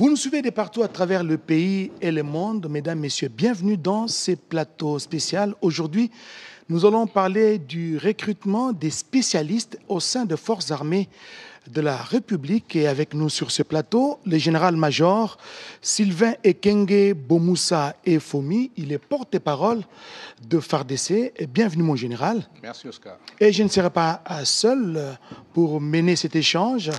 Vous nous suivez de partout à travers le pays et le monde. Mesdames, Messieurs, bienvenue dans ce plateau spécial. Aujourd'hui, nous allons parler du recrutement des spécialistes au sein des forces armées de la République. Et avec nous sur ce plateau, le général-major Sylvain Ekenge Bomoussa Efomi. Il est porte-parole de FARDC. Bienvenue, mon général. Merci, Oscar. Et je ne serai pas seul pour mener cet échange.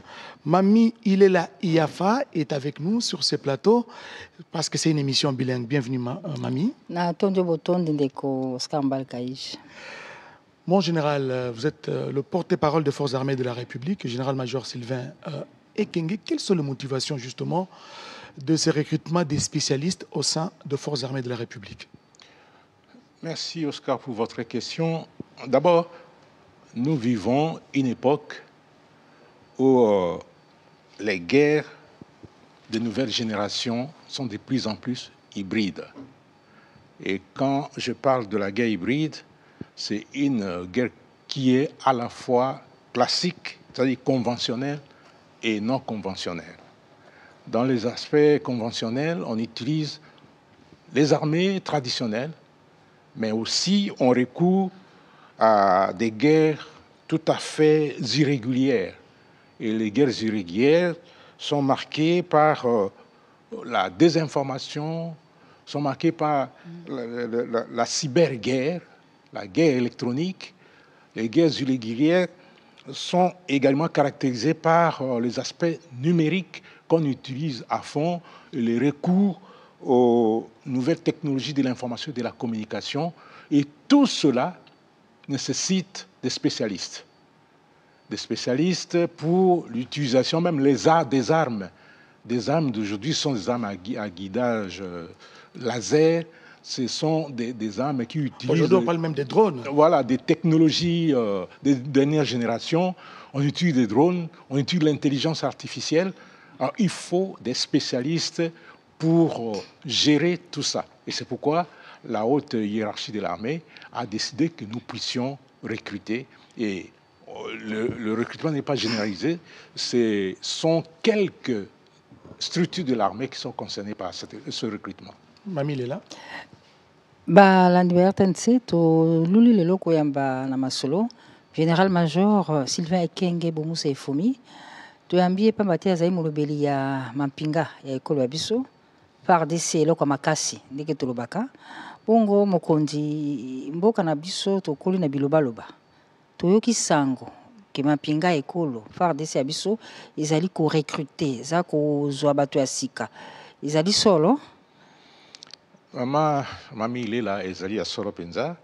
Mami Ilela Iafa est avec nous sur ce plateau parce que c'est une émission bilingue. Bienvenue, Mami. Mon général, vous êtes le porte-parole des forces armées de la République, général-major Sylvain Ekenge. Quelles sont les motivations justement de ce recrutement des spécialistes au sein des forces armées de la République? Merci, Oscar, pour votre question. D'abord, nous vivons une époque où les guerres de nouvelle génération sont de plus en plus hybrides. Et quand je parle de la guerre hybride, c'est une guerre qui est à la fois classique, c'est-à-dire conventionnelle, et non conventionnelle. Dans les aspects conventionnels, on utilise les armées traditionnelles, mais aussi on recourt à des guerres tout à fait irrégulières. Et les guerres irrégulières sont marquées par la désinformation, sont marquées par la cyberguerre, la guerre électronique. Les guerres irrégulières sont également caractérisées par les aspects numériques qu'on utilise à fond, et les recours aux nouvelles technologies de l'information et de la communication. Et tout cela nécessite des spécialistes. Des spécialistes pour l'utilisation, même des armes. Des armes d'aujourd'hui sont des armes à guidage laser. Ce sont des armes qui utilisent... Aujourd'hui, on parle même des drones. Voilà, des technologies de dernière génération. On utilise des drones, on utilise l'intelligence artificielle. Alors, il faut des spécialistes pour gérer tout ça. Et c'est pourquoi la haute hiérarchie de l'armée a décidé que nous puissions recruter. Et le recrutement n'est pas généralisé. Ce sont quelques structures de l'armée qui sont concernées par ce recrutement. Mami, il est là. Général-major Sylvain Ekenge Bomoussa Efomi toyambie pambati azali molobeli ya mampinga ya ekolo ya biso FARDC eloko makasi ndenge tolobaka bongo mokonzi mboka na biso tokoli na bilobaloba toyoki sango ke mampinga ekolo FARDC ya biso ezali ko recruter eza kozwa bato ya sika ezali solo. Mami Ilela ezali ya solo penza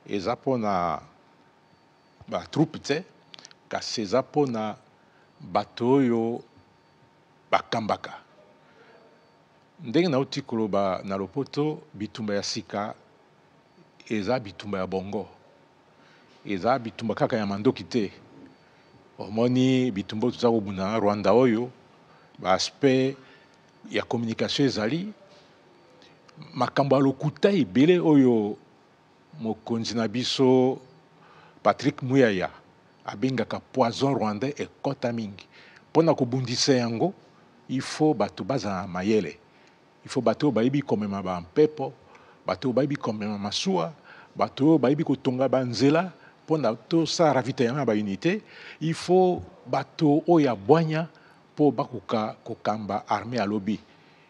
eza pona batroupe te kasi eza pona bato oyo bakambaka ndenge nauti koloba na lopoto bitumba ya sika eza bitumba ya bongo eza bitumba kaka ya mandoki te omoni bitumba toza kobunda na Rwanda oyo baaspect ya communication ezali makambo ya lokuta ebele oyo mokonzi na biso Patrick Muyaya abengaka poison rwandais ekota mingi mpona kobundisa yango il faut bato bazala mayele il faut bato bayebi komema bampepo bato bayebi komema masuwa bato bayebi kotonga banzela mpona tosala ravitaillement ya baunité il faut bato oyo abwanya mpo bakoka kokamba armée alobi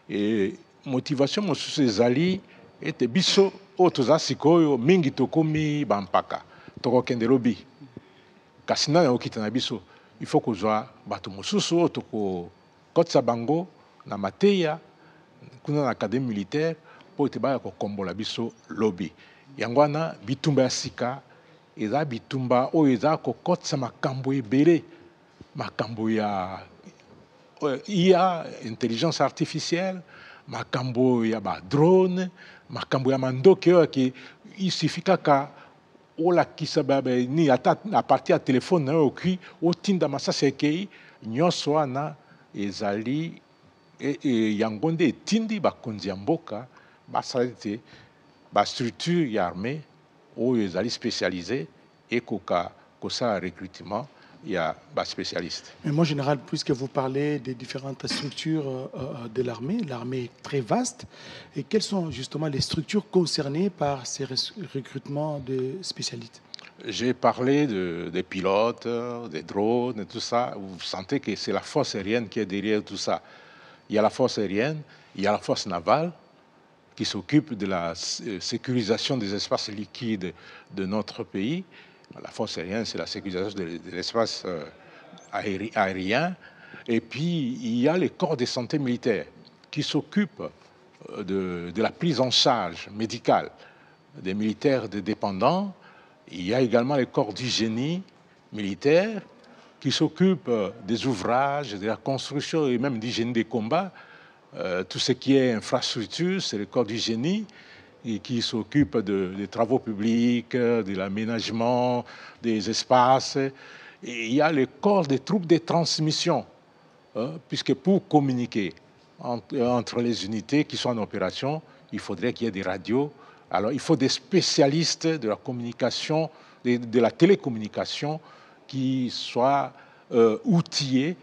e motivation mosusu ezali ete biso oyo toza sikoyo mingi tokomi bampaka tokokende lobi kasi nani akokita na biso il faut kozwa bato mosusu oyo tokokotisa bango na mateya kuna na académie militaire mpo ete baya kokombola biso lobi yango wana bitumba ya sika eza bitumba oyo eza kokotisa makambo ebele makambo ya IA intelligence artificielle makambo ya badrone makambo ya mandoki oyo ke isuffit kaka olakisa ni ata na partir ya telefone na yo okui otinda masasi ekei nyonso wana ezali yango nde etindi bakonzi ya mboka basala ete bastructure ya armée oyo ezali spécialisé ekoka kosala recrutement il y a des spécialistes. Mais moi, en général, puisque vous parlez des différentes structures de l'armée est très vaste. Et quelles sont justement les structures concernées par ces recrutements de spécialistes? J'ai parlé des pilotes, des drones et tout ça. Vous sentez que c'est la force aérienne qui est derrière tout ça. Il y a la force aérienne, il y a la force navale qui s'occupe de la sécurisation des espaces liquides de notre pays. La force aérienne, c'est la sécurisation de l'espace aérien. Et puis, il y a les corps de santé militaire qui s'occupent de la prise en charge médicale des militaires dépendants. Il y a également les corps d'hygiène militaire qui s'occupent des ouvrages, de la construction et même d'hygiène des combats. Tout ce qui est infrastructure, c'est le corps d'hygiène qui s'occupe des travaux publics, de l'aménagement des espaces. Et il y a le corps des troupes de transmission, puisque pour communiquer entre les unités qui sont en opération, il faudrait qu'il y ait des radios. Alors, il faut des spécialistes de la communication, de la télécommunication, qui soient outillés.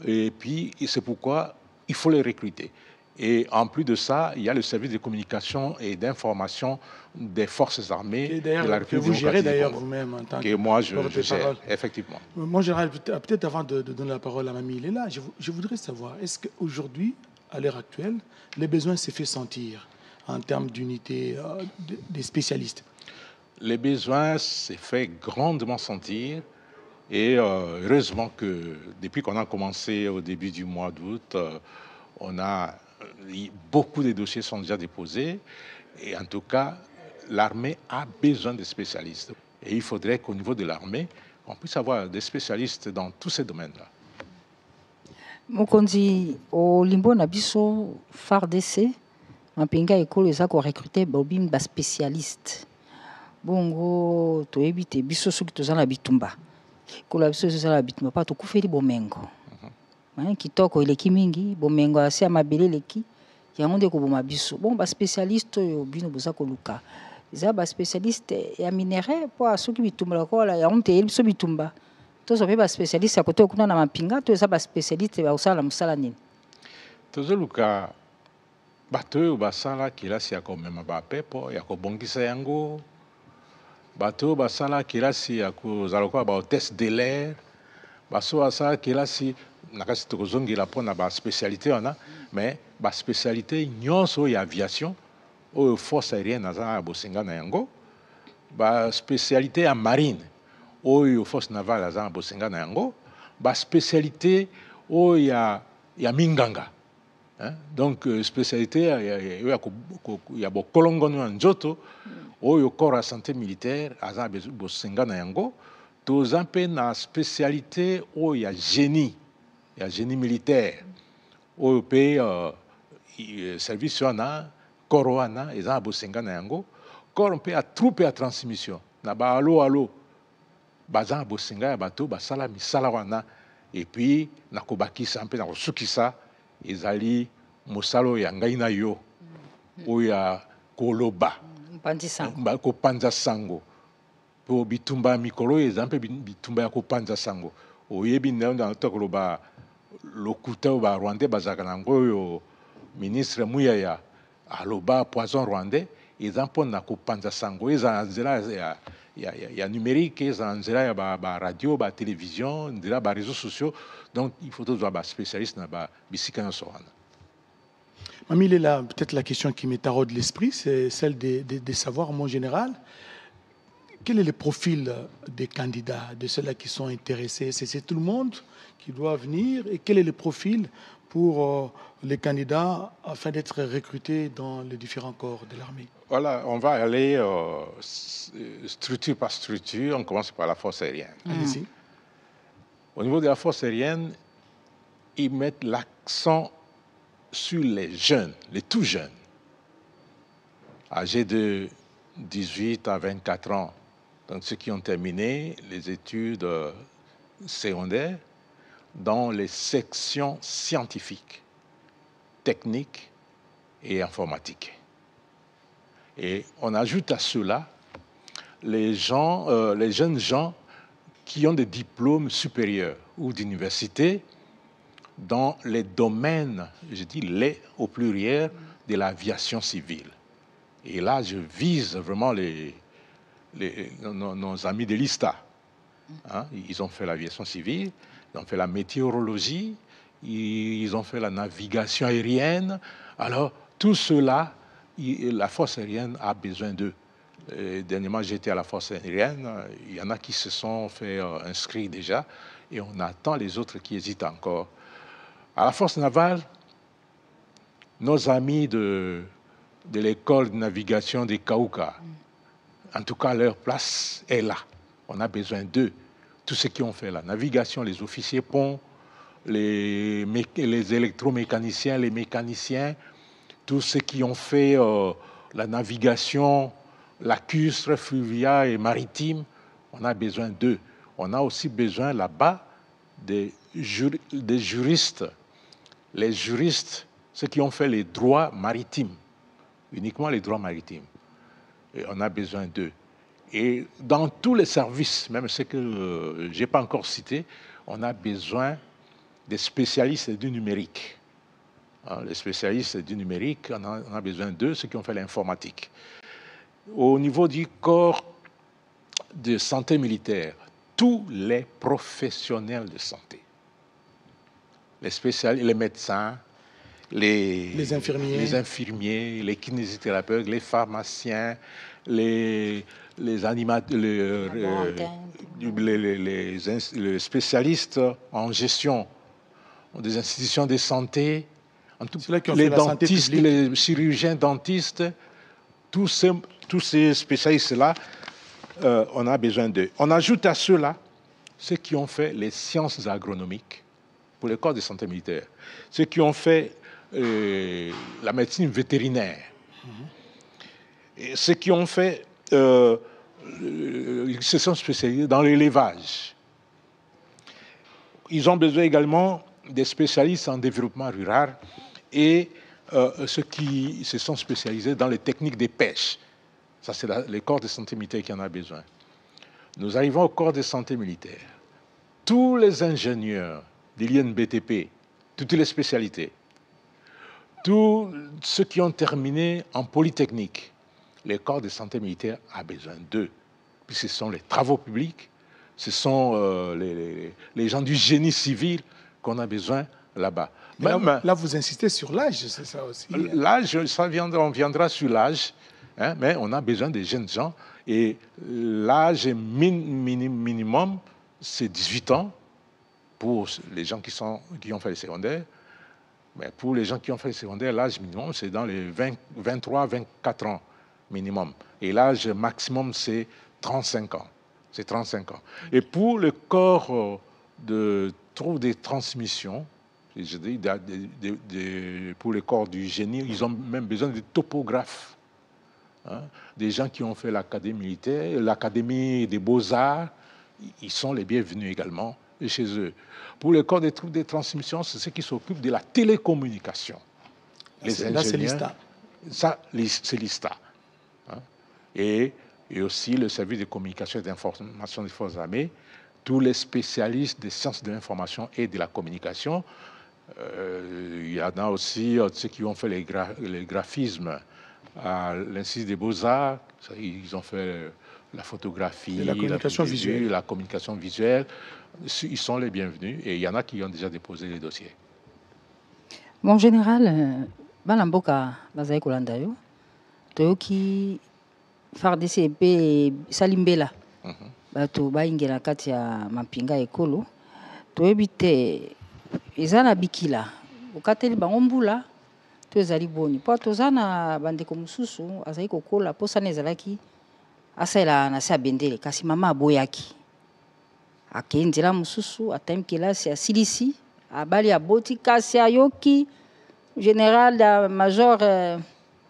Et puis, c'est pourquoi il faut les recruter. Et en plus de ça, il y a le service de communication et d'information des forces armées de la République que vous gérez démocratique du d'ailleurs Congo. vous-même en tant Que moi, je gère, porte-parole. effectivement. Moi, général, peut-être avant de donner la parole à Mamie Léla, je voudrais savoir, est-ce qu'aujourd'hui, à l'heure actuelle, les besoins s'est fait sentir en termes d'unité des spécialistes? Les besoins s'est fait grandement sentir. Et heureusement que depuis qu'on a commencé au début du mois d'août, on a beaucoup de dossiers sont déjà déposés. Et en tout cas, l'armée a besoin de spécialistes. Et il faudrait qu'au niveau de l'armée, on puisse avoir des spécialistes dans tous ces domaines-là. Mokonzi olimbo na biso FARDC mapinga ekolo eza ko recruter bobim ba spécialiste. Bongo toyebi te biso soki toza na bitumba. Kola biso toza na bitumba pa tokufeli bomengo. Kitoko eleki mingi bomengo asi ya mabele eleki yango nde koboma biso. Bon ba spécialiste oyo bino boza koluka. Eza ba spécialiste ya minerai po soki bitumba lokola yango te yebi biso bitumba. Tozo pe ba spécialiste ya koto kuna na mapinga to eza ba spécialiste ba osala musala nini? Tozo luka bato oyo basala kilasi ya komema bapepo ya kobongisa yango. Bato oyo basala kilasi ya kozala lokola ba hôtesse de l'air. Baso basala kilasi nakasi tokozongela mpona ba spécialité wana, mais ba spécialité nyonso ya aviation oyo force aérienne aza na bosenga na yango, ba spécialité ya marine oyo force navale aza na bosenga na yango, ba spécialité oyo ya minganga. Donc spécialité ya bokolongono ya nzoto oyo corps ya santé militaire aza na bosenga na yango. Toza mpe na spécialité oyo ya génie militaire oyo mpe service wana corps wana eza na bosenga na yango. Corps mpe ya troupe ya transmission na ba alo baza na bosenga ya bato basala misala wana. Et puis nakobakisa mpe nakosukisa ezali mosala oyo ya ngai na yo oyo ya koloba kopanza sango po bitumba mikolo eza mpe bitumba ya kopanza sango. Oyebi ndenge to koloba lokuta oyo ba Rwandais bazalaka nango oyo ministre Muyaya aloba poison rwandais eza mpona kopanza sango eza na nzela ya numérique, eza na nzela ya ba radio, ba télévision, nzela ba réseaux sociaux. Donc il faut tozwa ba spécialiste na ba bisika nyonso wana. Mamie Léla, peut-être la question qui me taraude l'esprit, c'est celle de savoir, en général, quel est le profil des candidats, de ceux-là qui sont intéressés? C'est tout le monde qui doit venir? Et quel est le profil pour les candidats afin d'être recrutés dans les différents corps de l'armée? Voilà, on va aller structure par structure. On commence par la force aérienne. Allez-y. Au niveau de la force aérienne, ils mettent l'accent sur les jeunes, les tout jeunes, âgés de 18 à 24 ans. Donc ceux qui ont terminé les études secondaires dans les sections scientifiques, techniques et informatiques. Et on ajoute à cela les jeunes gens qui ont des diplômes supérieurs ou d'université dans les domaines, je dis les au pluriel, de l'aviation civile. Et là, je vise vraiment nos amis de l'ISTA. Hein, ils ont fait l'aviation civile, ils ont fait la météorologie, ils ont fait la navigation aérienne. Alors, tout cela, la force aérienne a besoin d'eux. Dernièrement, j'étais à la force aérienne. Il y en a qui se sont fait inscrire déjà et on attend les autres qui hésitent encore. À la force navale, nos amis de l'école de navigation des Kaouka, en tout cas, leur place est là. On a besoin d'eux. Tous ceux qui ont fait la navigation, les officiers ponts, les électromécaniciens, les mécaniciens, tous ceux qui ont fait la navigation lacustre, fluviale et maritime, on a besoin d'eux. On a aussi besoin là-bas des juristes. Les juristes, ceux qui ont fait les droits maritimes, uniquement les droits maritimes. Et on a besoin d'eux. Et dans tous les services, même ceux que je n'ai pas encore cités, on a besoin des spécialistes du numérique. Les spécialistes du numérique, on a besoin d'eux, ceux qui ont fait l'informatique. Au niveau du corps de santé militaire, tous les professionnels de santé, les spécialistes, les médecins, les infirmiers, les kinésithérapeutes, les pharmaciens, les spécialistes en gestion des institutions de santé, les dentistes, les chirurgiens dentistes, tous ces spécialistes-là, on a besoin d'eux. On ajoute à ceux-là ceux qui ont fait les sciences agronomiques pour le corps de santé militaire, ceux qui ont fait la médecine vétérinaire, et ceux qui ont fait, ils se sont spécialisés dans l'élevage. Ils ont besoin également des spécialistes en développement rural et ceux qui se sont spécialisés dans les techniques de pêche. Ça, c'est le corps de santé militaire qui en a besoin. Nous arrivons au corps de santé militaire. Tous les ingénieurs de l'INBTP, toutes les spécialités, tous ceux qui ont terminé en polytechnique, le corps de santé militaire a besoin d'eux. Puis ce sont les travaux publics, ce sont les gens du génie civil qu'on a besoin là-bas. Là, vous insistez sur l'âge, c'est ça aussi. L'âge, on viendra sur l'âge, hein, mais on a besoin des jeunes gens. Et l'âge minimum, c'est 18 ans pour les gens qui ont fait le secondaire. Mais pour les gens qui ont fait le secondaire, l'âge minimum, c'est dans les 23-24 ans minimum. Et l'âge maximum, c'est 35 ans. C'est 35 ans. Et pour le corps de des transmissions, je dis, pour le corps du génie, ils ont même besoin de topographes. Hein, des gens qui ont fait l'académie militaire, l'académie des beaux-arts, ils sont les bienvenus également chez eux. Pour le corps des troupes de transmission, c'est ceux qui s'occupent de la télécommunication. Les ingénieurs, c'est l'ISTA. Ça, c'est l'ISTA. Hein, et aussi le service de communication et d'information des forces armées, tous les spécialistes des sciences de l'information et de la communication. Il y en a aussi ceux qui ont fait les graphismes à l'Institut des Beaux-Arts. Ils ont fait la photographie, la communication visuelle. Ils sont les bienvenus et il y en a qui ont déjà déposé les dossiers. Bon, en général, bana mboka bazali kolanda yo toyoki FARDC pe salimbela bato baingela kati ya mapinga ekolo toyebi te eza na bikila okateli bango mbula to ezali boni po toza na bandeko mosusu azali kokola posana ezalaki asalela na se ya bendele kasi mama aboyaki akei nzela mosusu atami kelasi asilisi abali aboti kasi ayoki général da major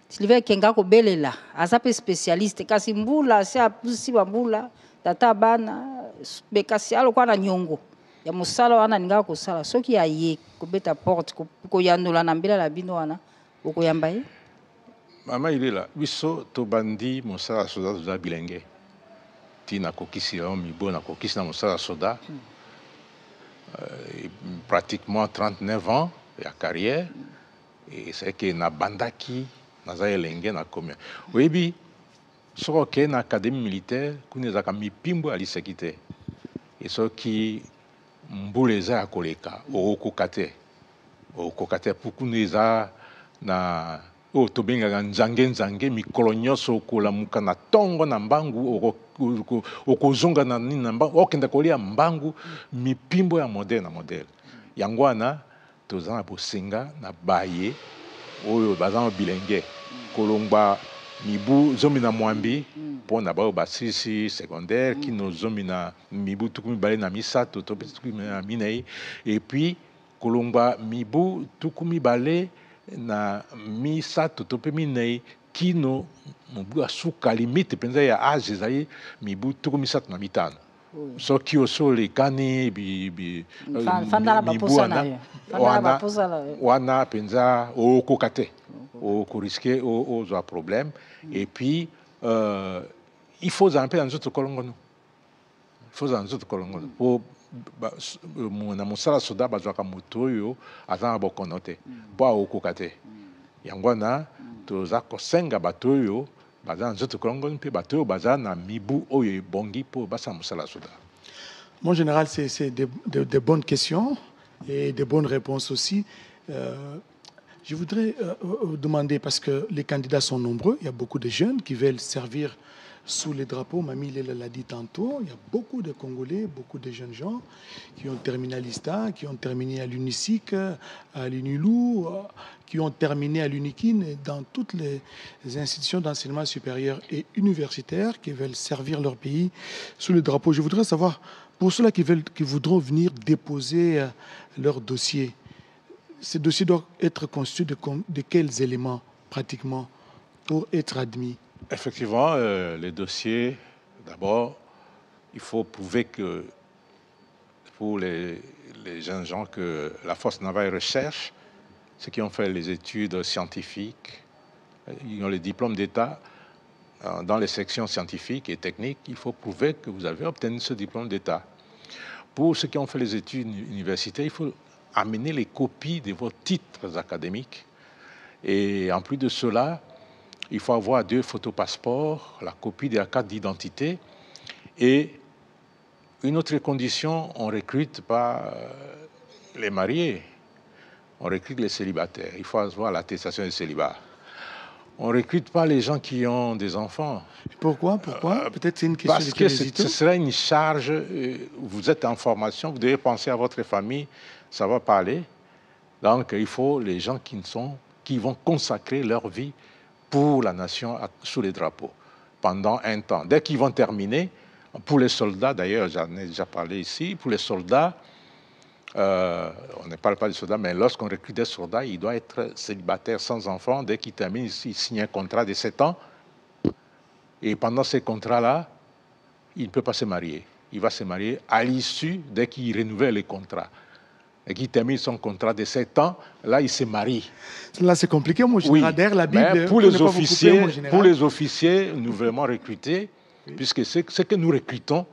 Sylvain Kenga kobelela aza pe spécialiste kasi mbula se apusi bambula tata bana bekasi alokwa na nyongo ya mosala wana ninga kosala soki aye kobeta porte koyandola na mbela la bino wana okoyamba ye mama ilela biso tobandi mosala soza bilenge tina kokisi ya mibo na kokisi na mosala soda. Pratiquement 39 ans de carrière. Et c'est que na bandaki naza elenge na combien. Oui bi soko ke na académie militaire kunezaka mipimbo ali sekite. Et ce qui mbuleza ya koleka okokate pour kuneza na o tobengaka nzange mikolo nyonso okolamuka na tongo na mbangu okozonga na nini na mbangu okenda kolia mbangu mipimbo ya modele yango wana toza na bosenga na baye oyo baza na bilenge kolongba mibu zomi na mwambi mpona bayo basisi secondaire kino zomi na mibu tuku mibale na misato to tuku na minei et puis kolongba mibu tuku mibale na misato to pe minei kino mubu asuka limite penza ya age ezali mibu tuku misato na mitano soki osolikani mibu wana penza okoka te okoriske ozwa problème et puis il faut en paix dans notre kolongono po na mosala soda bazwaka moto oyo aza na bokono te po aokoka te yango wana toza kosenga bato oyo baza na nzoto kolongono mpe bato oyo baza na mibu oyo ebongi po basala mosala soda. Mon général, c'est de bonnes questions et de bonnes réponses aussi. Je voudrais demander, parce que les candidats sont nombreux, il y a beaucoup de jeunes qui veulent servir sous les drapeaux. Mamie l'a dit tantôt, il y a beaucoup de Congolais, beaucoup de jeunes gens qui ont terminé à l'ISTA, qui ont terminé à l'UNISIC, à l'UNILU, qui ont terminé à l'UNIKIN, dans toutes les institutions d'enseignement supérieur et universitaire qui veulent servir leur pays sous le drapeau. Je voudrais savoir, pour ceux-là qui voudront venir déposer leur dossier, ces dossiers doivent être constitués de quels éléments pratiquement pour être admis? Effectivement, les dossiers, d'abord, il faut prouver que pour les jeunes gens que la force navale recherche, ceux qui ont fait les études scientifiques, ils ont les diplômes d'État dans les sections scientifiques et techniques, il faut prouver que vous avez obtenu ce diplôme d'État. Pour ceux qui ont fait les études universitaires, il faut amener les copies de vos titres académiques. Et en plus de cela, il faut avoir 2 photos passeports, la copie de la carte d'identité. Et une autre condition, on ne recrute pas les mariés, on recrute les célibataires. Il faut avoir l'attestation de célibat. On ne recrute pas les gens qui ont des enfants. Pourquoi Peut-être c'est une question de curiosité. Parce que ce serait une charge. Vous êtes en formation, vous devez penser à votre famille, ça va pas aller. Donc il faut les gens qui vont consacrer leur vie pour la nation sous les drapeaux pendant un temps. Dès qu'ils vont terminer, pour les soldats, d'ailleurs j'en ai déjà parlé ici, pour les soldats, on ne parle pas des soldats, mais lorsqu'on recrute des soldats, il doit être célibataire sans enfant. Dès qu'il termine, il signe un contrat de 7 ans. Et pendant ces contrats-là, il ne peut pas se marier. Il va se marier à l'issue, dès qu'il renouvelle les contrats. Et qu'il termine son contrat de 7 ans, là, il se marie. Là, c'est compliqué, mon général. Oui, derrière la Bible, mais pour les officiers nouvellement recrutés, oui. Puisque ce que nous recrutons,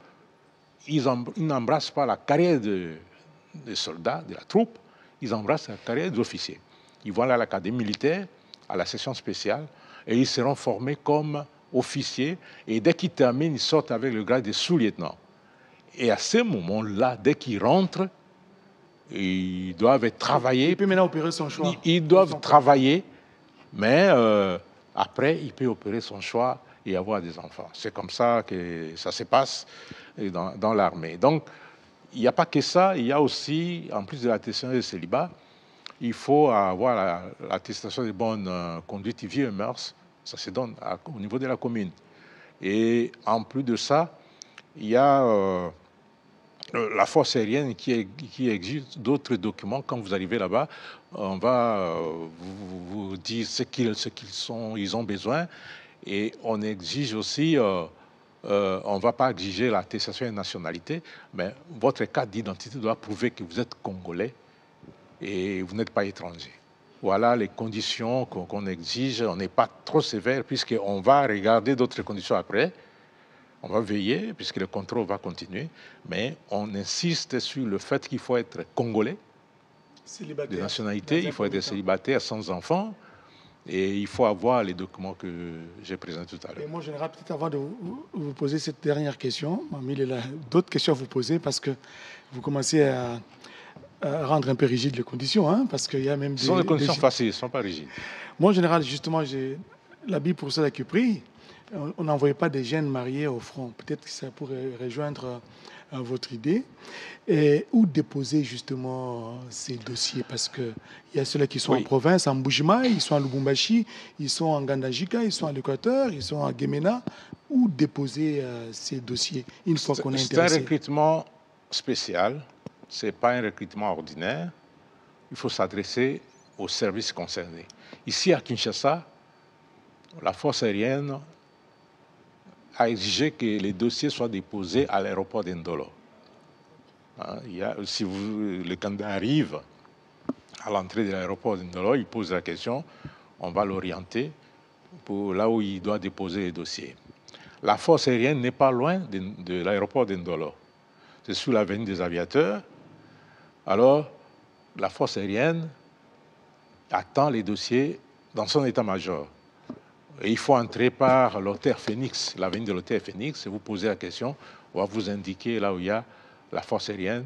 ils n'embrassent pas la carrière des soldats, de la troupe, ils embrassent la carrière des officiers. Ils vont aller à l'académie militaire, à la section spéciale, et ils seront formés comme officiers. Et dès qu'ils terminent, ils sortent avec le grade de sous-lieutenant. Et à ce moment-là, dès qu'ils rentrent, ils doivent travailler. Il peut maintenant opérer son choix. Ils doivent travailler, mais après, il peut opérer son choix et avoir des enfants. C'est comme ça que ça se passe dans l'armée. Donc, il n'y a pas que ça, il y a aussi, en plus de l'attestation de célibat, il faut avoir l'attestation de bonne conduite, vie et mœurs. Ça se donne au niveau de la commune. Et en plus de ça, il y a la force aérienne qui exige d'autres documents. Quand vous arrivez là-bas, on va vous dire ce qu'ils ont besoin. Et on exige aussi... on ne va pas exiger l'attestation de nationalité, mais votre carte d'identité doit prouver que vous êtes congolais et vous n'êtes pas étranger. Voilà les conditions qu'on exige. On n'est pas trop sévère puisqu'on va regarder d'autres conditions après. On va veiller, puisque le contrôle va continuer, mais on insiste sur le fait qu'il faut être congolais, de nationalité, il faut être célibataire sans enfant, et il faut avoir les documents que j'ai présentés tout à l'heure. Et mon général, peut-être avant de vous poser cette dernière question, il a d'autres questions à vous poser parce que vous commencez à rendre un peu rigides les conditions, hein, parce qu'il y a même Ce sont des conditions faciles, ce ne sont pas rigides. Moi, en général, justement, j'ai l'habit pour cela qui prie. On n'envoyait pas des jeunes mariés au front. Peut-être que ça pourrait rejoindre votre idée. Et où déposer justement ces dossiers? Parce qu'il y a ceux-là qui sont en province, en Mbujima, ils sont à Lubumbashi, ils sont en Gandajika, ils sont à l'Équateur, ils sont à Gemena. Où déposer ces dossiers une fois qu'on est intéressé? C'est un recrutement spécial, ce n'est pas un recrutement ordinaire. Il faut s'adresser aux services concernés. Ici à Kinshasa, la force aérienne a exigé que les dossiers soient déposés à l'aéroport d'Indolo. Si le candidat arrive à l'entrée de l'aéroport d'Indolo, il pose la question, on va l'orienter pour là où il doit déposer les dossiers. La force aérienne n'est pas loin de l'aéroport d'Indolo. C'est sur l'avenue des Aviateurs. Alors, la force aérienne attend les dossiers dans son état-major. Et il faut entrer par l'hôtel Phoenix, l'avenue de l'hôtel Phoenix, et vous posez la question, on va vous indiquer là où il y a la force aérienne.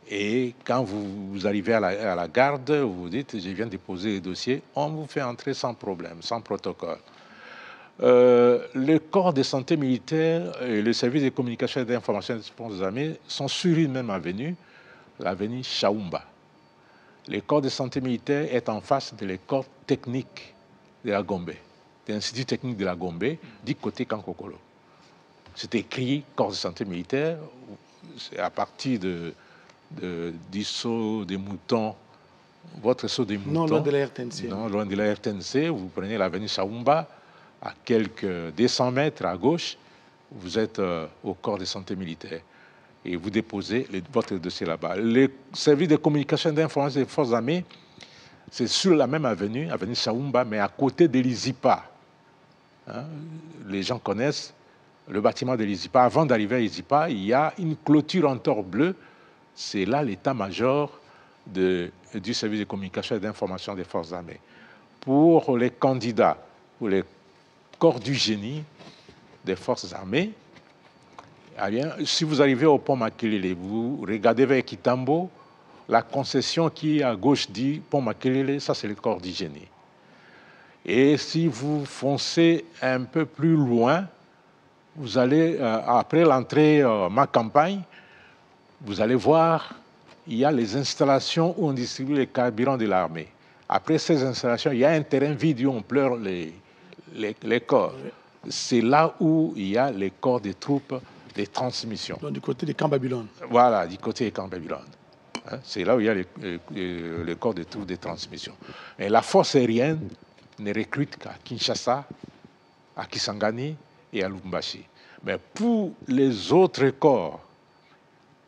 Et quand vous arrivez à la garde, vous vous dites, je viens déposer les dossiers, on vous fait entrer sans problème, sans protocole. Le corps de santé militaire et le service de communication et d'information des forces armées sont sur une même avenue, l'avenue Chaoumba. Le corps de santé militaire est en face de l'école technique de la Gombe, de l'Institut technique de la Gombe, du côté Kankokolo. C'est écrit corps de santé militaire, c'est à partir du saut des moutons, votre saut des moutons. Non, loin de la RTNC. Non, loin de la RTNC, vous prenez l'avenue Chaoumba, à quelques 200 mètres à gauche, vous êtes au corps de santé militaire. Et vous déposez votre dossier là-bas. Le service de communication et d'information des forces armées, c'est sur la même avenue, avenue Chaoumba, mais à côté de l'IZIPA. Hein? Les gens connaissent le bâtiment de l'IZIPA. Avant d'arriver à l'IZIPA, il y a une clôture en tore bleu. C'est là l'état-major du service de communication et d'information des forces armées. Pour les candidats, pour les corps du génie des forces armées, eh bien, si vous arrivez au pont Makelele, vous regardez vers Kitambo, la concession qui est à gauche dit pont Makelele, ça c'est le corps du génie. Et si vous foncez un peu plus loin, vous allez, après l'entrée Ma Campagne, vous allez voir, il y a les installations où on distribue les carburants de l'armée. Après ces installations, il y a un terrain vide où on pleure les corps. C'est là où il y a les corps des troupes de transmission. Donc, du côté des camps Babylone. Voilà, du côté des camps Babylone. Hein, c'est là où il y a les corps des troupes de transmission. Et la force aérienne ne recrute qu'à Kinshasa, à Kisangani et à Lubumbashi. Mais pour les autres corps,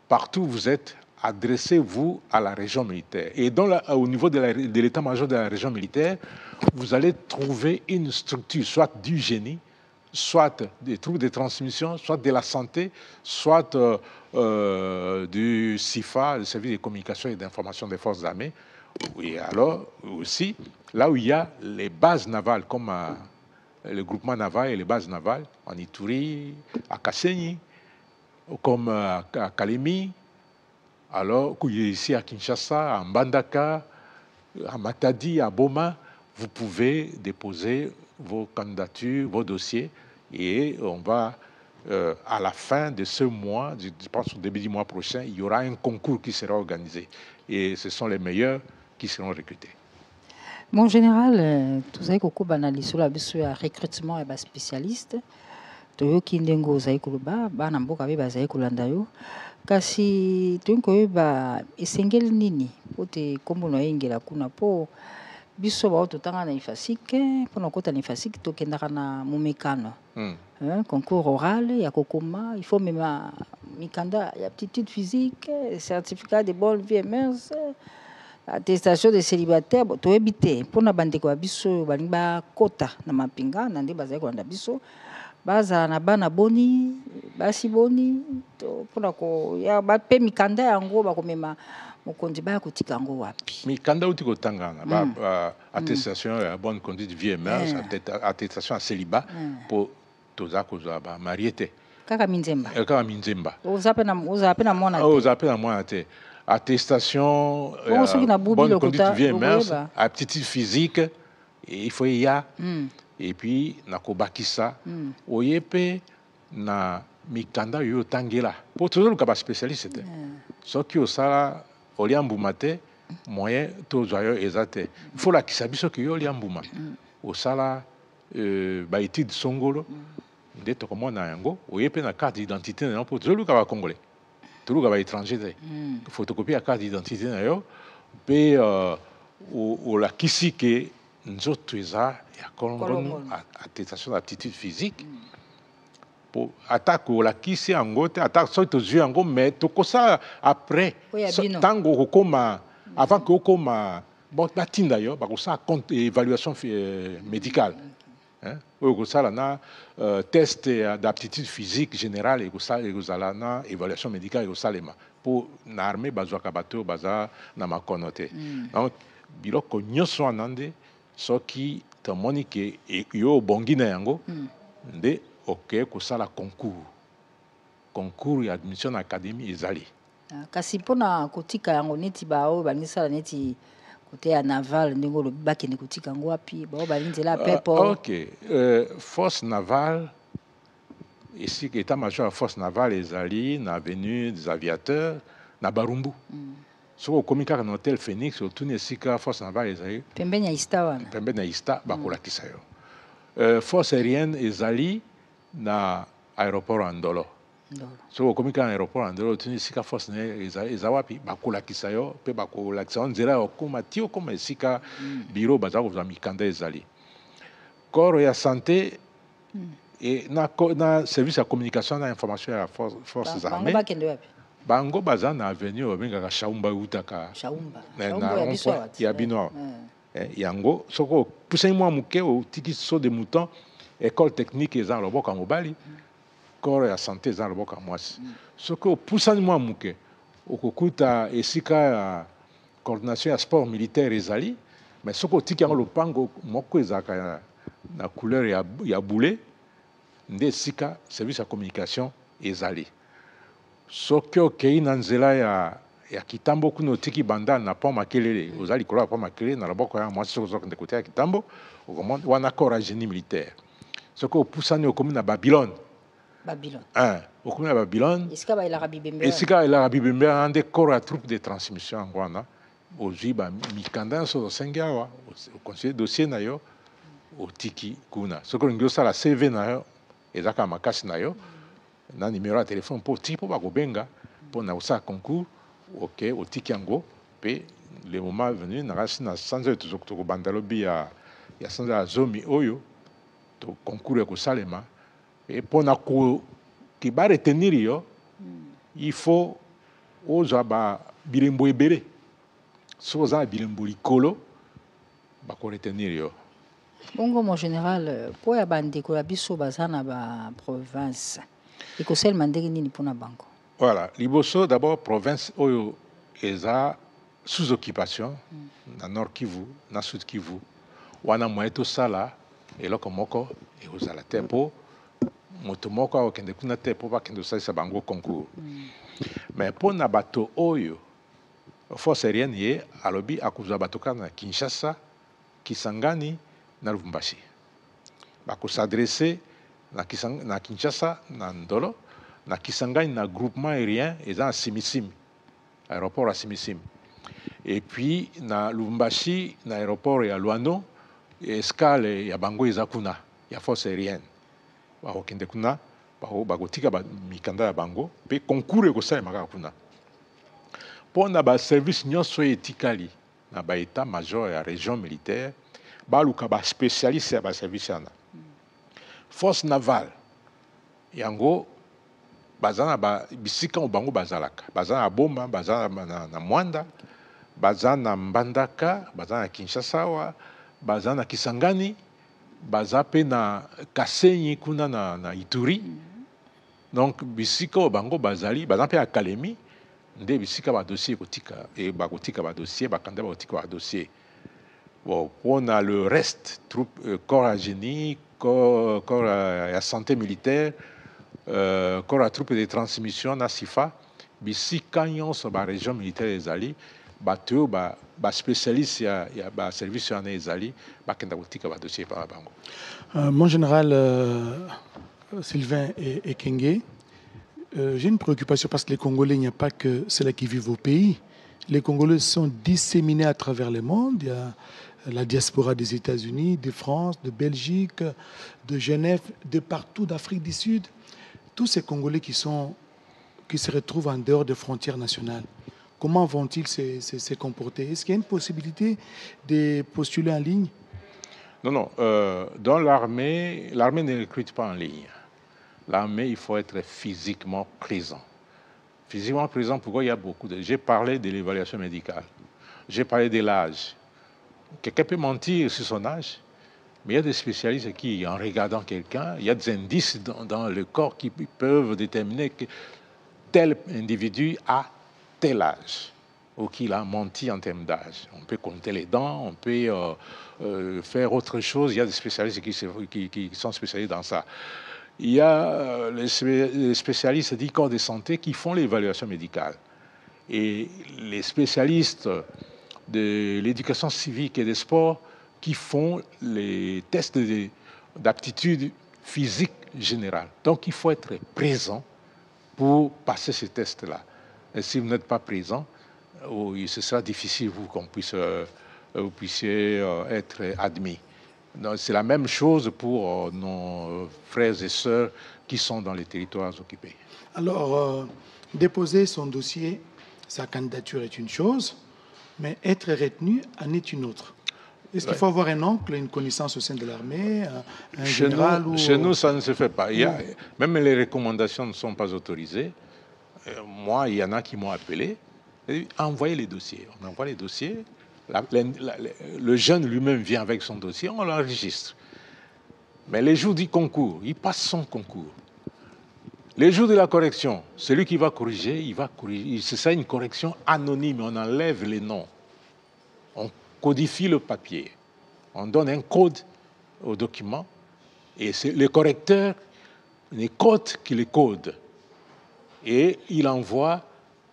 partout où vous êtes, adressez-vous à la région militaire. Et au niveau de l'état-major de la région militaire, vous allez trouver une structure, soit du génie, soit des troupes de transmission, soit de la santé, soit du CIFA, le service de communication et d'information des forces armées. Et alors aussi, là où il y a les bases navales, comme le groupement naval et les bases navales, en Ituri, à Kasenyi, comme à Kalemi, alors ici à Kinshasa, à Mbandaka, à Matadi, à Boma, vous pouvez déposer vos candidatures, vos dossiers, et on va, à la fin de ce mois, je pense au début du mois prochain, il y aura un concours qui sera organisé. Et ce sont les meilleurs qui seront recrutés. Mon général, tout ça, qu'on banalise sur la recrutement et spécialiste. Toyoki ndengo ozali koloba bana mboka be bazali kolanda yo kasi toyini koyeba esengeli nini po te kombo na yengela kuna po biso bao totanga na ifasike mpona kokota na ifasike tokendaka na momekano concours oral ya kokoma il faut mema mikanda ya aptitude physique certificat de bonne vie et mœurs attestation de célibataire toyebi te mpona bandeko ya biso balingi bakota na mapinga na nde bazali kolanda biso baza na bana boni basi boni mpona ya mpe mikanda yango bakomema mokonzi baya kotika yango wapi mikanda uti kotangana attestation ya bonne conduite vie et mœurs attestation ya célibat mpo toza kozwa bamarie te kaka minzemba oza pe na mwana te attestation bonne conduite vie et mœurs aptitude physique il faut ya et puis nakobakisa oye mpe na mikanda oyo otangela mpo tozoluka baspécialiste te soki osala olia mbuma te moyen tozwa yo eza te il faut lakisa biso ke yo olia mbuma osala baétude songolo nde tokomona yango oye mpe na carte d'identité na yo mpo tozoluka bacongolais toluka baétranger te photocopie ya carte d'identité na yo mpe olakisi ke nzoto eza ya kolongono attestation d'aptitude physique po atako olakisi yango te atako soki tozwi yango mais tokosala après ntango okokoma avant ke okoma batinda yo bakosala compte évaluation médicale oyo okosala na test d'aptitude physique générale ekozala na évaluation médicale ekosalema mpo na armée bazwaka bato oyo baza na makono te donc biloko nyonso wana nde soki tomoni ke yo obongi na yango nde oke kosala concours ya admission na académie ezali kasi mpona kotika yango neti baoyo balingisala neti kote ya naval ndenge olobi bakende kotika yango wapi bao balinzela pepo ok force navale ici état-major ya force navale ezali na avenue des aviateurs na Barumbu soki okomi kaka na hotel Phoenix otuni esika force navale ezali pembeni ya ista wana pembeni ya ista bakolakisa yo force aérienne ezali na aéroport ya Ndolo soki okomi kaka na aéroport ya Ndolo otuni esika force eza wapi bakolakisa yo mpe bakolakisa yo nzela ya okoma ti okoma esika biro baza kozwa mikanda ezali corps ya santé na service ya communication na information ya forces armées bango baza na avenue babengaka Shaumba eutaka na rond-point ya bino yango soki opusani mwa moke otiki saut de mouton école technique eza na loboko ya mobali corps ya santé eza na loboko ya mwasi soki opusani mwa moke okokuta esika ya coordination ya sport militaire ezali mais soki otiki yango lopango moko ezalaka na couleur ya boulet nde esika service ya communication ezali soki okei na nzela ya kitambo kuna otiki banda na pont Makelele ozali likolo ya pont Makelele na loboko ya mwasi soki ozokende kote ya kitambo wana corps ya génie militaire soki opusani okomi na Babylone okomi na Babylone esika elaka bibembe wana nde corps ya troupe de transmission yango wana ozwi bamikanda nyonso osengi awa oconsidere dossier na yo otiki kuna soki olingi osala CV na yo ezaka makasi na yo na numéro ya téléphone mpo otiki mpo bakobenga mpo na kosala concours ok otiki yango mpe le moment venu nakasi na sanza oyo tokobanda lobi ya sanza ya zomi oyo to concours ekosalema mpo na ke baretenir yo il faut ozwa bilembo ebele soki oza na bilembo likolo bakoretenir yo bongo mon général mpo ya bandeko ya biso baza na baprovince ekosalema ndenge nini mpona bango voilà liboso d'abord province oyo eza sous occupation na Nord Kivu na Sud Kivu wana moye tosala eloko moko ekozala te mpo moto moko akokende kuna te mpo bakende kosalisa bango concours mais mpo na bato oyo force aérienne ye alobi akozwa bato kaka na Kinshasa Kisangani na Lubumbashi bakosadresse na Kinshasa na Ndolo na Kisangani na groupement aérien eza na Simisim aéroport ya Simisim et puis na Lubumbashi na aéroport ya Luano escale ya bango eza kuna ya force aérienne bakokende kuna bakotika mikanda ya bango mpe concours ekosalema kaka kuna mpo na baservice nyonso etikali na baétat major ya région militaire baluka baspécialiste ya baservice wana force navale yango baza na bisika oyo bango bazalaka baza na Boma baza na Mwanda baza na Mbandaka baza na Kinshasa awa baza na Kisangani baza pe na Kasenyi kuna na Ituri. Donc bisika bango bazali baza pe Kalemi nde bisika ba dossier kotika et ba kotika ba dossier ba kanda ba kotika ba dossier. Bon, on a le reste corps à génie, corps à santé militaire, corps à troupes de transmission na SIFA bisika nyonso ba région militaire ezali bato ba spécialiste ya ba service ya ezali ba kenda kotika ba dossier pa bango. Mon général Sylvain Ekenge, j'ai une préoccupation parce que les Congolais, il n'y a pas que ceux-là qui vivent au pays. Les Congolais sont disséminés à travers le monde. Il y a la diaspora des États-Unis, de France, de Belgique, de Genève, de partout d'Afrique du Sud. Tous ces Congolais qui se retrouvent en dehors des frontières nationales. Comment vont-ils se comporter? Est-ce qu'il y a une possibilité de postuler en ligne? Non. Dans l'armée ne recrute pas en ligne. L'armée, il faut être physiquement présent. Physiquement présent, pourquoi il y a beaucoup de... J'ai parlé de l'évaluation médicale. J'ai parlé de l'âge. Quelqu'un peut mentir sur son âge, mais il y a des spécialistes qui, en regardant quelqu'un, il y a des indices dans le corps qui peuvent déterminer que tel individu a tel âge ou qu'il a menti en termes d'âge. On peut compter les dents, on peut faire autre chose. Il y a des spécialistes qui sont spécialisés dans ça. Il y a les spécialistes du corps de santé qui font l'évaluation médicale. Et les spécialistes de l'éducation civique et des sports qui font les tests d'aptitude physique générale. Donc il faut être présent pour passer ces tests-là. Et si vous n'êtes pas présent, ce sera difficile pour qu'on vous puissiez être admis. C'est la même chose pour nos frères et sœurs qui sont dans les territoires occupés. Alors, déposer son dossier, sa candidature est une chose, mais être retenu en est une autre. Est-ce qu'il faut avoir un oncle, une connaissance au sein de l'armée, un général Chez nous, ça ne se fait pas. Même les recommandations ne sont pas autorisées. Moi, il y en a qui m'ont appelé. Envoyez les dossiers. On envoie les dossiers. Le jeune lui-même vient avec son dossier, on l'enregistre. Mais les jours du concours, il passe son concours. Les jours de la correction, celui qui va corriger, il va corriger. C'est ça une correction anonyme, on enlève les noms. On codifie le papier. On donne un code au document. Et c'est le correcteur, les codes qui les code. Et il envoie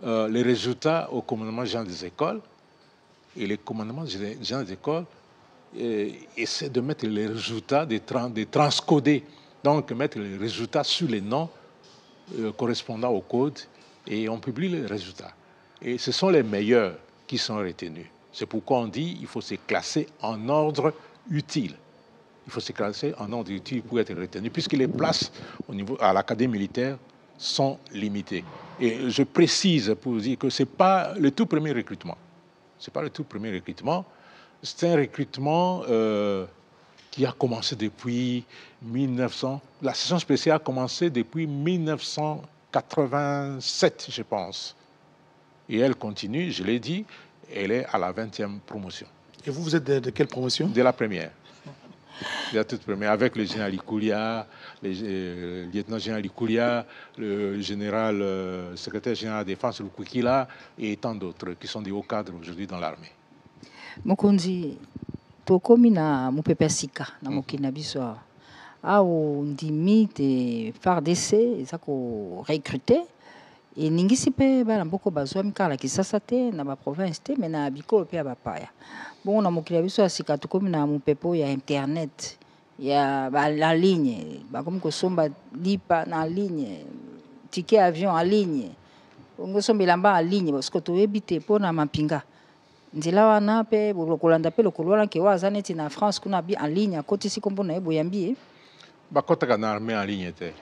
les résultats au commandement général des écoles. Et le commandement général des écoles essaie de mettre les résultats, de transcoder. Donc, mettre les résultats sur les noms correspondant au code et on publie les résultats. Et ce sont les meilleurs qui sont retenus. C'est pourquoi on dit qu'il faut se classer en ordre utile. Il faut se classer en ordre utile pour être retenu, puisque les places à l'académie militaire sont limitées. Et je précise pour vous dire que ce n'est pas le tout premier recrutement. Ce n'est pas le tout premier recrutement. C'est un recrutement qui a commencé depuis 1900. La session spéciale a commencé depuis 1987, je pense. Et elle continue, je l'ai dit, elle est à la 20e promotion. Et vous êtes de quelle promotion? De la première. De la toute première, avec le général Ikoulia, le lieutenant-général Ikoulia, le général, secrétaire général de la défense, Lukwikila, et tant d'autres qui sont des hauts cadres aujourd'hui dans l'armée. Mokonzi, tokomi na mupepe sika na mokili na biso awa ndimi te FARDC eza korecrute eningisi mpe bana moko bazwami kaka na Kisasa te na baprovince te me na bikolo mpe ya bapaya bongo na mokili ya biso ya sika tokomi na mopepe oyo ya internet ya la ligne bakomi kosomba lipa na ligne ticket avion en ligne ngosomba elamba en ligne parce que toyebi te mpona mampinga nzela wana pe kolanda pe lokolo wana ke waza neti na France kuna bi en ligne akotisi kombo na ye boyambi bakotaka na armée en ligne te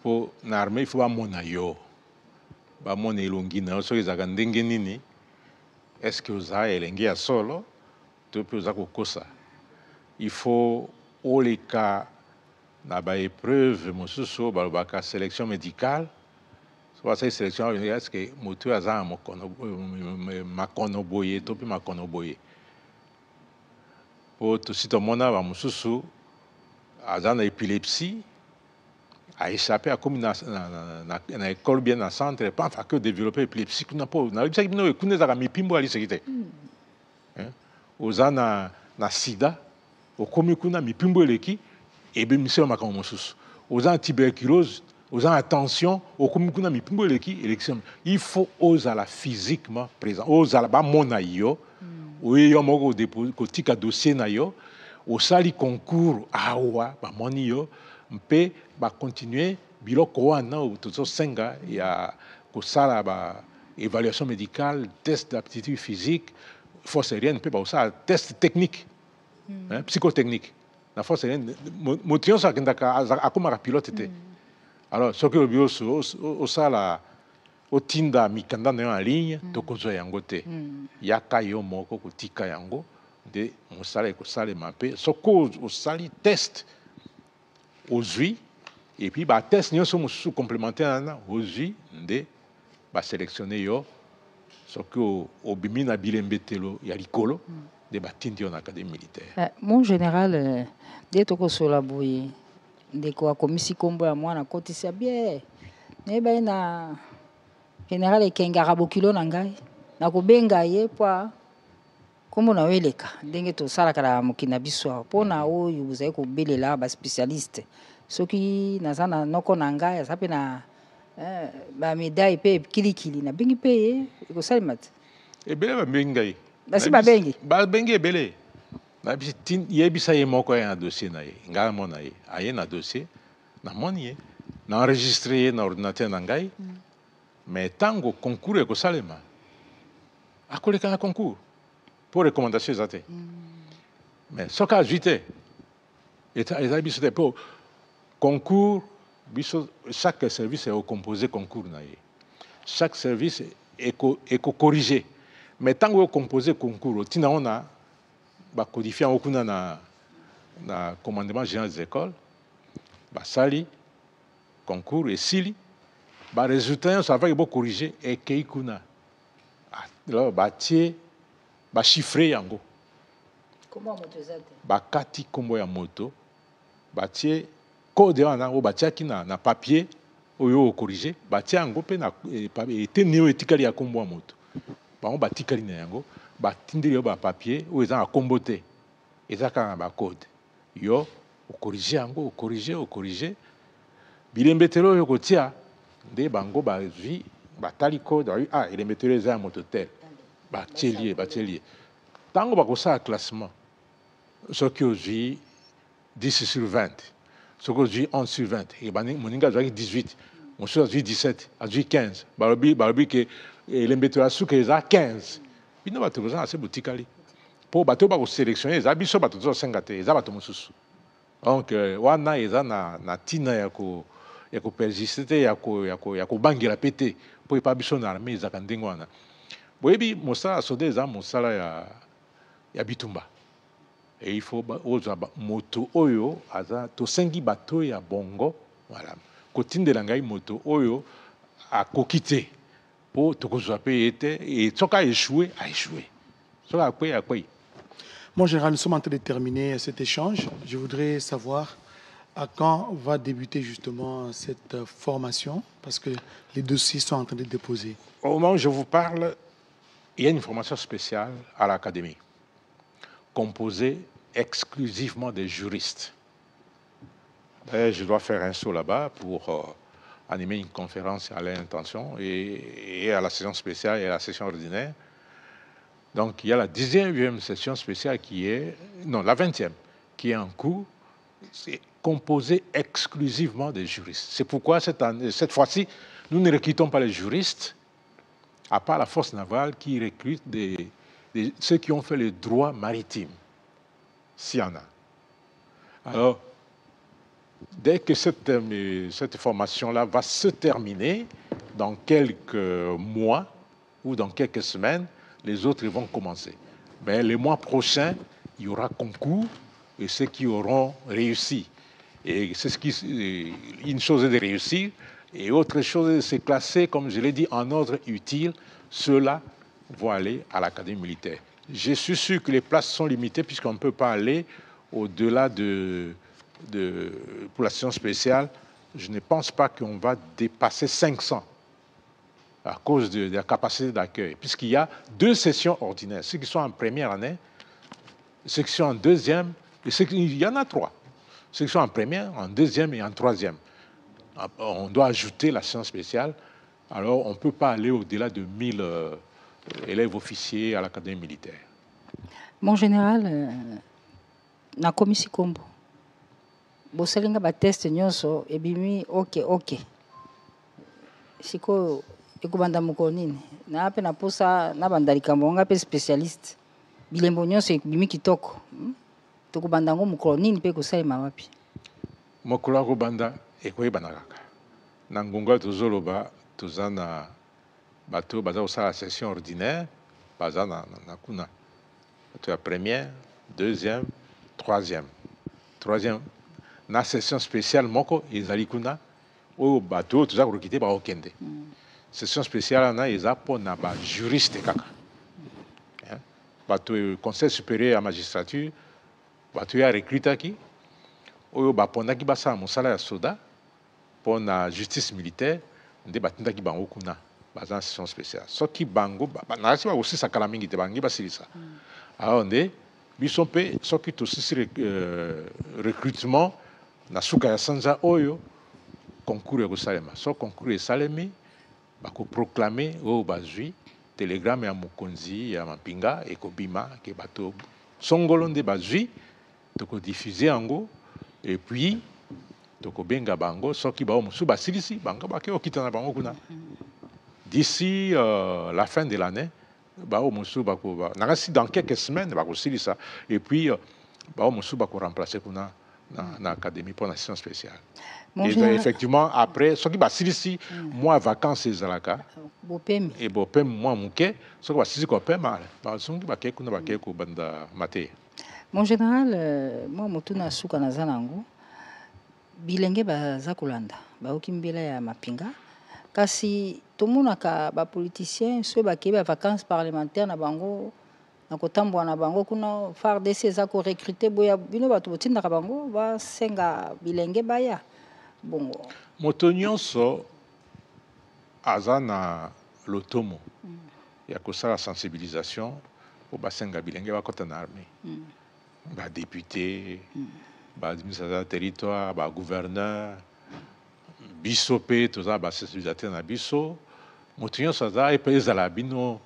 po na armée il faut bamona yo bamona elongi na yo soki ezalaka ndenge nini est-ce que oza elenge ya solo to mpe oza kokosa il faut oleka na baépreuve mosusu oyo balobaka sélection médicale c'est sélection est-ce que moto aza makono boye to mpe makono boye pour tout site mona ba mususu azana épilepsie a échappé à comme na école bien en centre pas fait que développer épilepsie kuna po na bisa bino kuna za mipimbo ali sekite ozana na sida okomi kuna mipimbo eleki ebe miselo makambo mususu ozana tuberculose ozana tension okomi kuna mipimbo eleki élection il faut ozala physiquement présent ozala ba mona yo oyo moko dépose kotika dossier na yo osali concours awa ba moni yo mpe ba continuer biloko wana tozo senga ya kosala ba évaluation médicale test d'aptitude physique force aérienne mpe ba osala test technique psychotechnique la force aérienne motion ça kendaka akomaka pilote te alors soki obi osala otinda mikanda na yo en ligne tokozwa yango te yaka yo moko kotika yango de mosala ekosalema mpe soko osali test ozwi et puis ba test nyonso mosusu complémentaire na ozwi nde basélectionne yo soki obimi na bilembetelo ya likolo de batindi yo na académie militaire. Mon général nde tokosola boye ndeko akomisi nkombo ya mwana kotisa bien nayebaki na général ekengaka bokilo na ngai nakobenga ye po nkombo na yo eleka ndenge tosalaka na mokili na biso awa mpona oyo bozali kobelela baspécialiste soki naza na noko na ngai aza mpe na bamédaille mpe kilikili nabengi mpe ye ekosalema te ebele babengi ngai basi babengi ebele yebisa ye moko aye na dossier na ye ngai amona ye aye na dossier namoni ye na enregistre ye na ordinateur na ngai mais ntango concours ekosalema akoleka na concours pour recommandation eza te mais soki azwi te eza biso te mpo concours biso chaque service ekocomposé concours na ye chaque service ekocorrige mais ntango ocomposé concours otina ngo na bakodifie yango kuna na commandement général des écoles basali concours esili baresultat nyonso avaki bocorrige ekei kuna batie bachiffre yango bakati nkombo ya moto batie code wana oyo batiaki na papier oyo ocorrige batie yango mpe eteni oyo etikali ya nkombo ya moto bango batikali na yango batindeli yo bapapier oyo eza na nkombo te eza kaka na bacode yo ocorrige yango ocorrige bilembetelo oyo kotia nde bango bazwi batali code elembetelo eza ya moto tel batie ntango bakosala classement soki ozwi 10 sur 20 soki ozwi 11 sur 20 moninga azwaki 18 mosusu azwi 17 azwi 15 balobi ke elembetelo ya suka eza 15 bino bato boza na se botikali mpo bato oyo bakosélectionne eza biso bato tozosenga te eza bato mosusu donc wana eza na ntina ya kopersiste te ya kobangela mpe te mpo epa biso na armée ezaka ndenge wana boyebi mosala ya soda eza mosala ya bitumba et il faut ozwa moto oyo aza tosengi bato ya bongo voilà kotindela ngai moto oyo akoki te mpo tokozwa mpe ye te et soki aéchoué soki akwei. Mon général, nous sommes en train de terminer cet échange. Je voudrais savoir à quand va débuter justement cette formation, parce que les dossiers sont en train de déposer. Au moment où je vous parle, il y a une formation spéciale à l'académie, composée exclusivement des juristes. D'ailleurs, je dois faire un saut là-bas pour animer une conférence à l'intention et à la session spéciale et à la session ordinaire. Donc, il y a la 19e session spéciale la 20e, qui est en cours. C'est composé exclusivement des juristes. C'est pourquoi cette fois-ci, nous ne recrutons pas les juristes, à part la force navale qui recrute ceux qui ont fait le droit maritime, s'il y en a. Alors, dès que cette formation-là va se terminer, dans quelques mois ou dans quelques semaines, les autres vont commencer. Mais les mois prochains, il y aura concours et ceux qui auront réussi. Et une chose est de réussir et autre chose est de se classer, comme je l'ai dit, en ordre utile. Ceux-là vont aller à l'académie militaire. Je suis sûr que les places sont limitées puisqu'on ne peut pas aller au-delà pour la session spéciale. Je ne pense pas qu'on va dépasser 500 à cause de la capacité d'accueil, puisqu'il y a 2 sessions ordinaires, ceux qui sont en première année, ceux qui sont en deuxième, et il y en a 3. Ceux qui sont en première, en deuxième et en troisième. On doit ajouter la session spéciale, alors on ne peut pas aller au-delà de 1000 élèves officiers à l'académie militaire. Mon général, na komisi kombo. Bosalinga ba test nyonso ebimi ok. Siko ekubanda moko nini. Na pe na posa na bandalika mbonga pe spécialiste. Bilembo nyonso ebimi kitoko. Tokubanda ngo mokolo nini pe kosalema wapi. Mokolo akobanda ekoyebana kaka. Na ngonga tozoloba toza na bato baza kosala session ordinaire baza na kuna. Bato ya première, deuxième, troisième. Na session spéciale moko ezali kuna oyo bato toza korokite ba okende. Session spéciale na eza pona ba juriste kaka. Bato conseil supérieur à magistrature bato ya recrutaki oyo bapondaki basala mosala ya soda pona justice militaire nde batindaki bango kuna baza na session spéciale. Soki bango nakasi bakosisa kala mingi te bangi basilisa. Alors nde biso mpe soki tosisi recrutement na suka ya sanza oyo concours ya kosalema. So concours esalemi bakoproclame oyo bazwi telegramme ya mokonzi ya mampinga ekobima ke bato songolo nde bazwi tokodiffuser yango et puis tokobenga bango soki bao mosusu basilisi bango bake okita na bango kuna. D'ici la fin de l'année bao mosusu bako nakasi dans quelques semaines bakosilisa et puis bao mosusu bako remplacer kuna na académie pour la session spéciale. Et effectivement après soki basilisi moi vacances ezalaka bopemi et bopemi moi muke soki basilisi ko pema bazongi bake kuna bake ko banda mate. Mon général, moi motuna suka na zanango bilenge baza kolanda baoki mbela ya mapinga kasi tomonaka ba politiciens so bakei ba vacances parlementaires na bango na kotambwa na bango kuna FARDC eza ko recruter boya bino bato botindaka bango ba senga bilenge baya bongo moto nyonso aza na lotomo ya kosala sensibilisation po basenga bilenge bakota na armée. Ba député, ba administrateur territoire, ba gouverneur, biso pe toza ba sensibilisateur na biso. Moto nyonso aza epe ezala bino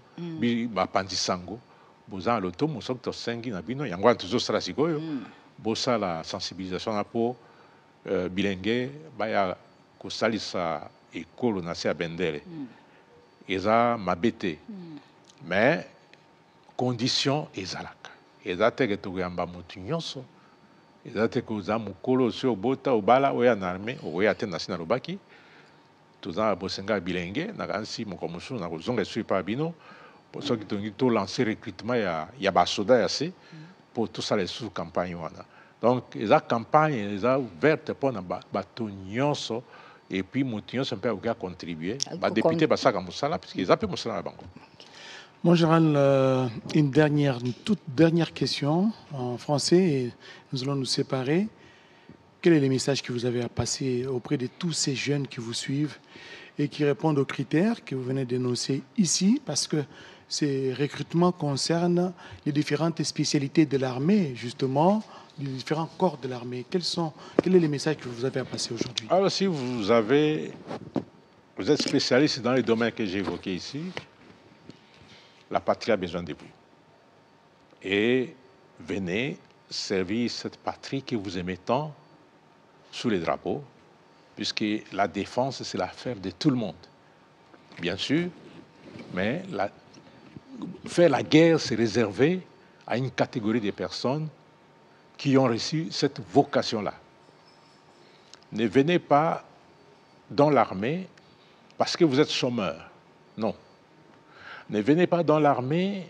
ba pandisango. Boza lotomo soki tosengi na bino yango wana tozosala sikoyo bosala sensibilisation na po bilenge baya kosalisa ekolo na se ya bendele eza mabe te mais condition ezalaka eza te ke tokoyamba motu nyonso eza te koza mokolo osi obota obala oya na armée okoya te na si nalobaki toza na bosenga bilenge nakanisi moko mosusu na kozonga esu epa bino soki tongi tolancer recrutement ya basoda ya se mpo tosala esusu campagne wana. Donc eza campagne eza ouverte mpona bato nyonso et puis motu nyonso mpe akoki acontribuer badepute basaka mosala puisque eza mpe mosala na bango. Mon général, une toute dernière question en français et nous allons nous séparer. Quel est le message que vous avez à passer auprès de tous ces jeunes qui vous suivent et qui répondent aux critères que vous venez d'énoncer ici, parce que ces recrutements concernent les différentes spécialités de l'armée, justement, les différents corps de l'armée. Quel est le message que vous avez à passer aujourd'hui? Alors, si vous êtes spécialiste dans les domaines que j'ai évoqués ici, la patrie a besoin de vous. Et venez servir cette patrie que vous aimez tant sous les drapeaux, puisque la défense, c'est l'affaire de tout le monde. Bien sûr, mais faire la guerre, c'est réservé à une catégorie de personnes qui ont reçu cette vocation-là. Ne venez pas dans l'armée parce que vous êtes chômeur. Non. Ne venez pas dans l'armée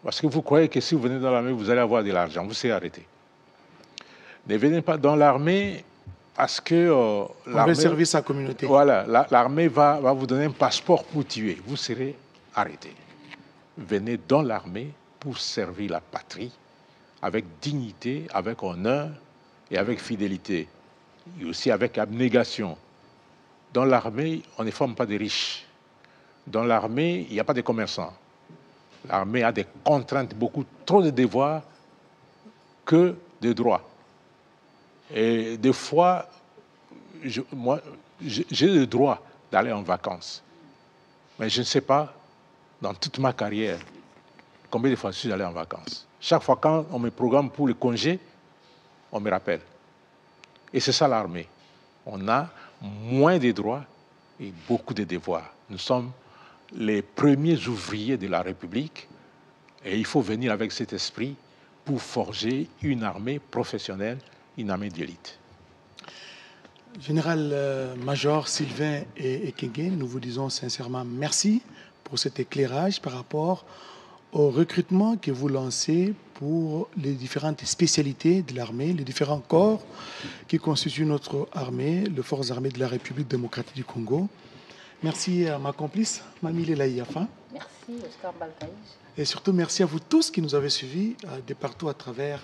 parce que vous croyez que si vous venez dans l'armée, vous allez avoir de l'argent. Vous serez arrêté. Ne venez pas dans l'armée parce que on veut servir sa communauté. Voilà, l'armée va vous donner un passeport pour tuer. Vous serez arrêté. Venez dans l'armée pour servir la patrie avec dignité, avec honneur et avec fidélité, et aussi avec abnégation. Dans l'armée, on ne forme pas des riches. Dans l'armée, il n'y a pas de commerçants. L'armée a des contraintes, beaucoup trop de devoirs que de droits. Et des fois, j'ai le droit d'aller en vacances. Mais je ne sais pas, dans toute ma carrière, combien de fois je suis allé en vacances. Chaque fois quand on me programme pour le congé, on me rappelle. Et c'est ça l'armée. On a moins de droits et beaucoup de devoirs. Nous sommes les premiers ouvriers de la République et il faut venir avec cet esprit pour forger une armée professionnelle, une armée d'élite. Général-Major Sylvain Ekenge, nous vous disons sincèrement merci pour cet éclairage par rapport au recrutement que vous lancez pour les différentes spécialités de l'armée, les différents corps qui constituent notre armée, les forces armées de la République démocratique du Congo. Merci à ma complice, Mamie Yafa. Merci, Oscar Balkaïs. Et surtout, merci à vous tous qui nous avez suivis de partout à travers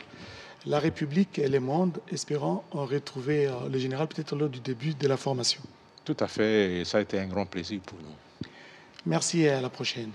la République et le monde. Espérons retrouver le général peut-être lors du début de la formation. Tout à fait, et ça a été un grand plaisir pour nous. Merci et à la prochaine.